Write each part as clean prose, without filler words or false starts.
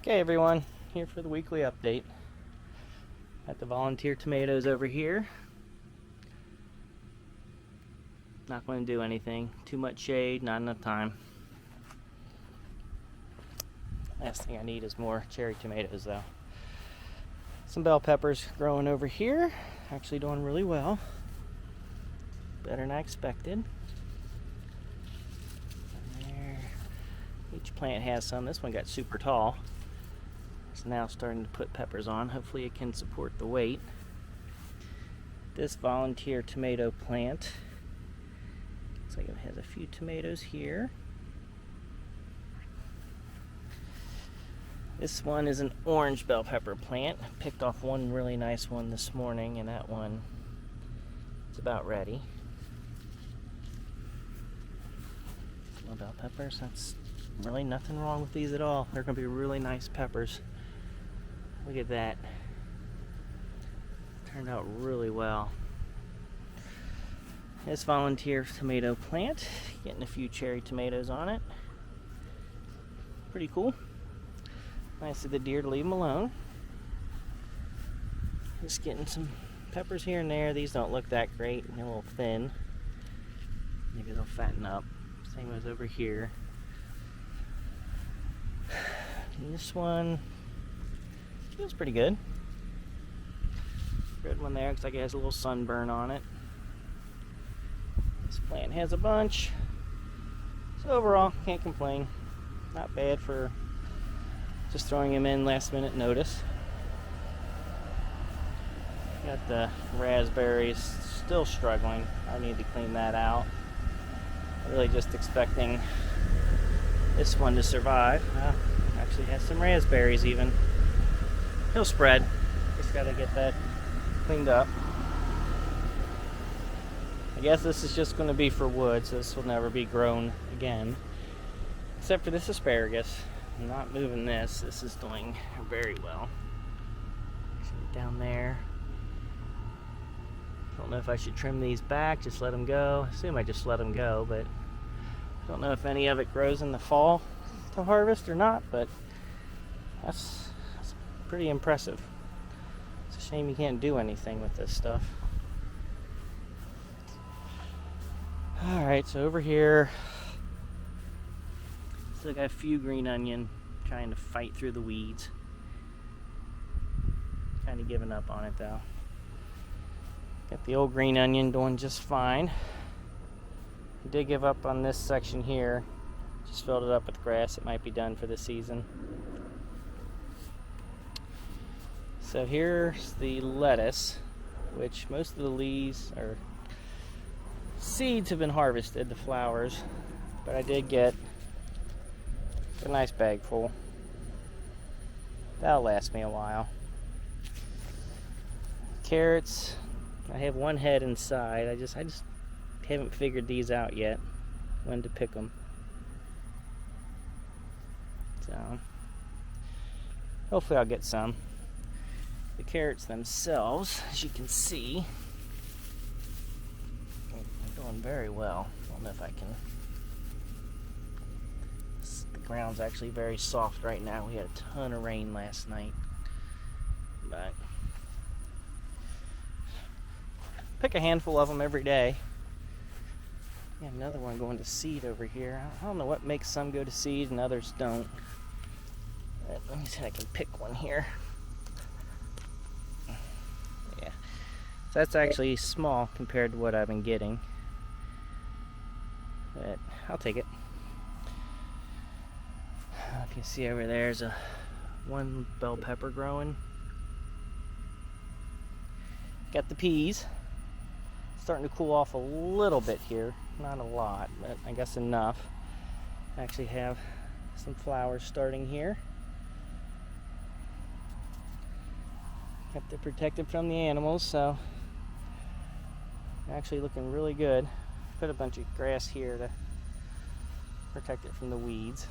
Okay everyone, here for the weekly update. Got the volunteer tomatoes over here. Not going to do anything. Too much shade, not enough time. Last thing I need is more cherry tomatoes though. Some bell peppers growing over here. Actually doing really well. Better than I expected. And there. Each plant has some. This one got super tall. It's now starting to put peppers on. Hopefully it can support the weight. This volunteer tomato plant looks like it has a few tomatoes here. This one is an orange bell pepper plant. I picked off one really nice one this morning, and that one is about ready. Little bell peppers, that's really nothing wrong with these at all. They're going to be really nice peppers. Look at that. Turned out really well. This volunteer tomato plant, getting a few cherry tomatoes on it. Pretty cool. Nice of the deer to leave them alone. Just getting some peppers here and there. These don't look that great. They're a little thin. Maybe they'll fatten up. Same as over here. And this one feels pretty good. Good one there. Looks like it has a little sunburn on it. This plant has a bunch. So overall, can't complain. Not bad for just throwing them in last minute notice. Got the raspberries still struggling. I need to clean that out. Really just expecting this one to survive. Actually has some raspberries even. He'll spread. Just gotta get that cleaned up. I guess this is just going to be for wood, so this will never be grown again. Except for this asparagus. I'm not moving this. This is doing very well. Down there. Don't know if I should trim these back, just let them go. I assume I just let them go, but I don't know if any of it grows in the fall to harvest or not, but that's pretty impressive. It's a shame you can't do anything with this stuff. Alright, so over here, still got a few green onion trying to fight through the weeds. Kind of giving up on it though. Got the old green onion doing just fine. I did give up on this section here. Just filled it up with grass. It might be done for the season. So here's the lettuce, which most of the leaves or seeds have been harvested, the flowers, but I did get a nice bag full. That'll last me a while. Carrots, I have one head inside. I just haven't figured these out yet, when to pick them. So hopefully I'll get some. The carrots themselves, as you can see, are doing very well. I don't know if I can. The ground's actually very soft right now. We had a ton of rain last night, but pick a handful of them every day. Got another one going to seed over here. I don't know what makes some go to seed and others don't. But let me see if I can pick one here. Yeah, so that's actually small compared to what I've been getting, but I'll take it. If you see over there's one bell pepper growing. Got the peas. Starting to cool off a little bit here. Not a lot, but I guess enough. I actually have some flowers starting here. Kept it protected from the animals, so actually looking really good. Put a bunch of grass here to protect it from the weeds.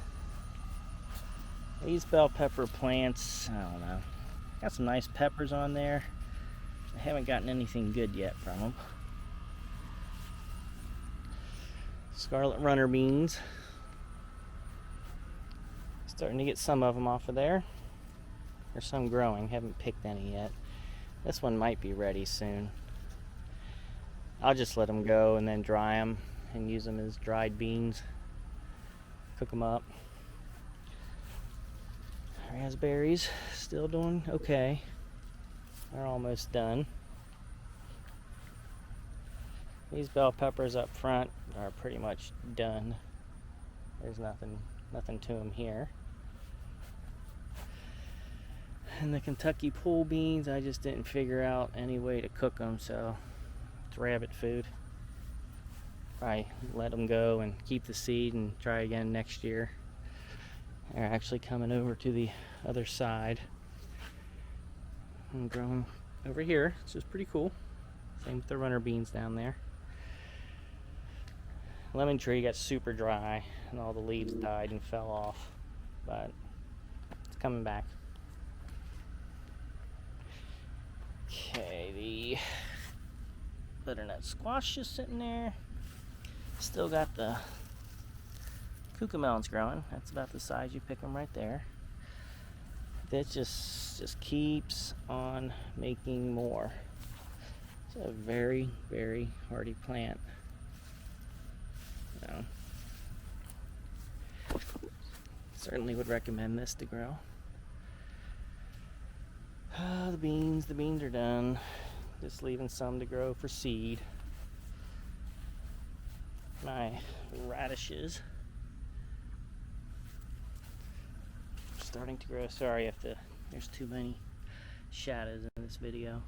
These bell pepper plants, I don't know. Got some nice peppers on there. I haven't gotten anything good yet from them. Scarlet runner beans. Starting to get some of them off of there. There's some growing, haven't picked any yet. This one might be ready soon. I'll just let them go and then dry them and use them as dried beans. Cook them up. Raspberries still doing okay. They're almost done. These bell peppers up front are pretty much done. There's nothing to them here. And the Kentucky pole beans, I just didn't figure out any way to cook them, so it's rabbit food. Probably let them go and keep the seed and try again next year. They're actually coming over to the other side and growing over here, which is pretty cool. Same with the runner beans down there. Lemon tree got super dry and all the leaves died and fell off, but it's coming back. Okay, the butternut squash is sitting there. Still got the cucamelons growing. That's about the size you pick them right there. That just keeps on making more. It's a very, very hardy plant. So, certainly would recommend this to grow. The beans are done. Just leaving some to grow for seed. My radishes are starting to grow. Sorry if there's too many shadows in this video.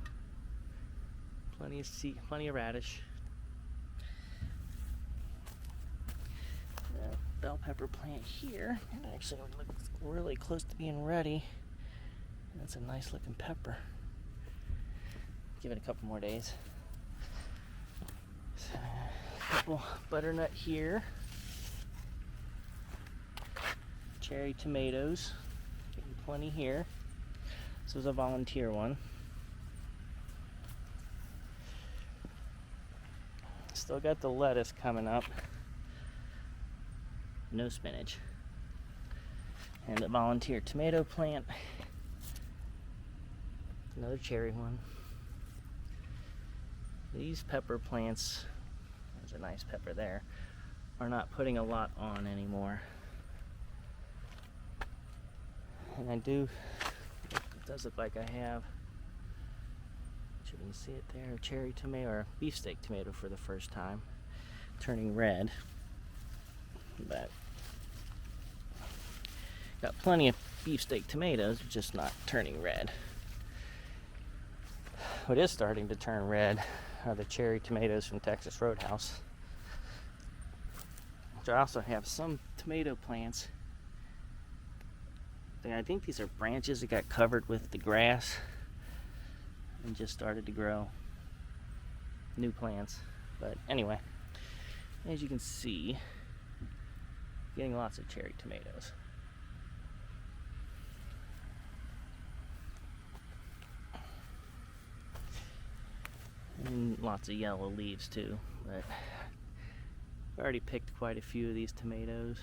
Plenty of seed, plenty of radish. The bell pepper plant here, it actually looks really close to being ready. That's a nice looking pepper. Give it a couple more days. So, a couple butternut here. Cherry tomatoes. Getting plenty here. This was a volunteer one. Still got the lettuce coming up. No spinach. And the volunteer tomato plant. Another cherry one. These pepper plants, there's a nice pepper there, are not putting a lot on anymore. And it does look like I have, you can see it there, a cherry tomato or a beefsteak tomato for the first time, turning red. But got plenty of beefsteak tomatoes, just not turning red. What is starting to turn red are the cherry tomatoes from Texas Roadhouse. Which I also have some tomato plants. I think these are branches that got covered with the grass and just started to grow new plants. But anyway, as you can see, getting lots of cherry tomatoes. And lots of yellow leaves too, but I've already picked quite a few of these tomatoes.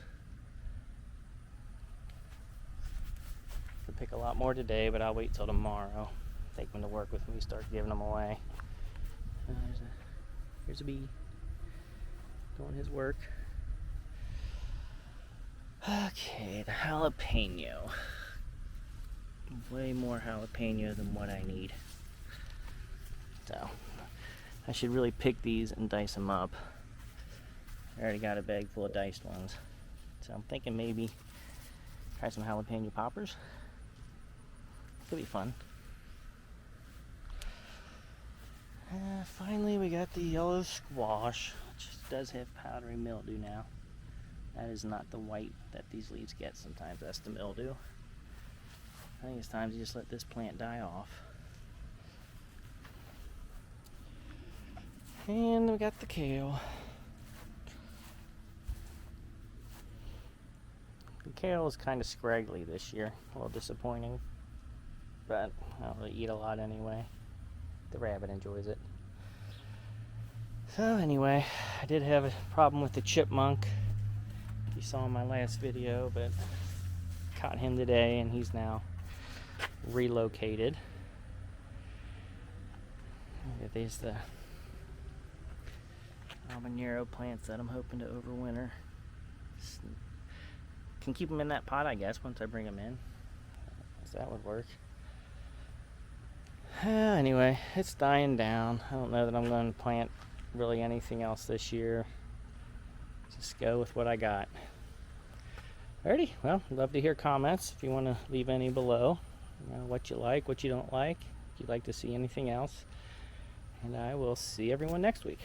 Could pick a lot more today, but I'll wait till tomorrow. Take them to work with me, start giving them away. Here's a bee doing his work. Okay, the jalapeno. Way more jalapeno than what I need. So I should really pick these and dice them up. I already got a bag full of diced ones. So I'm thinking maybe try some jalapeno poppers. Could be fun. Finally, we got the yellow squash, which does have powdery mildew now. That is not the white that these leaves get. Sometimes that's the mildew. I think it's time to just let this plant die off. And we got the kale. The kale is kind of scraggly this year, a little disappointing, but I don't really eat a lot anyway. The rabbit enjoys it. So anyway, I did have a problem with the chipmunk, you saw in my last video, but caught him today, and he's now relocated. These the habanero plants that I'm hoping to overwinter. Can keep them in that pot, I guess, once I bring them in. So that would work. Anyway, it's dying down. I don't know that I'm going to plant really anything else this year. Just go with what I got. Alrighty, well, I'd love to hear comments if you want to leave any below. You know, what you like, what you don't like, if you'd like to see anything else. And I will see everyone next week.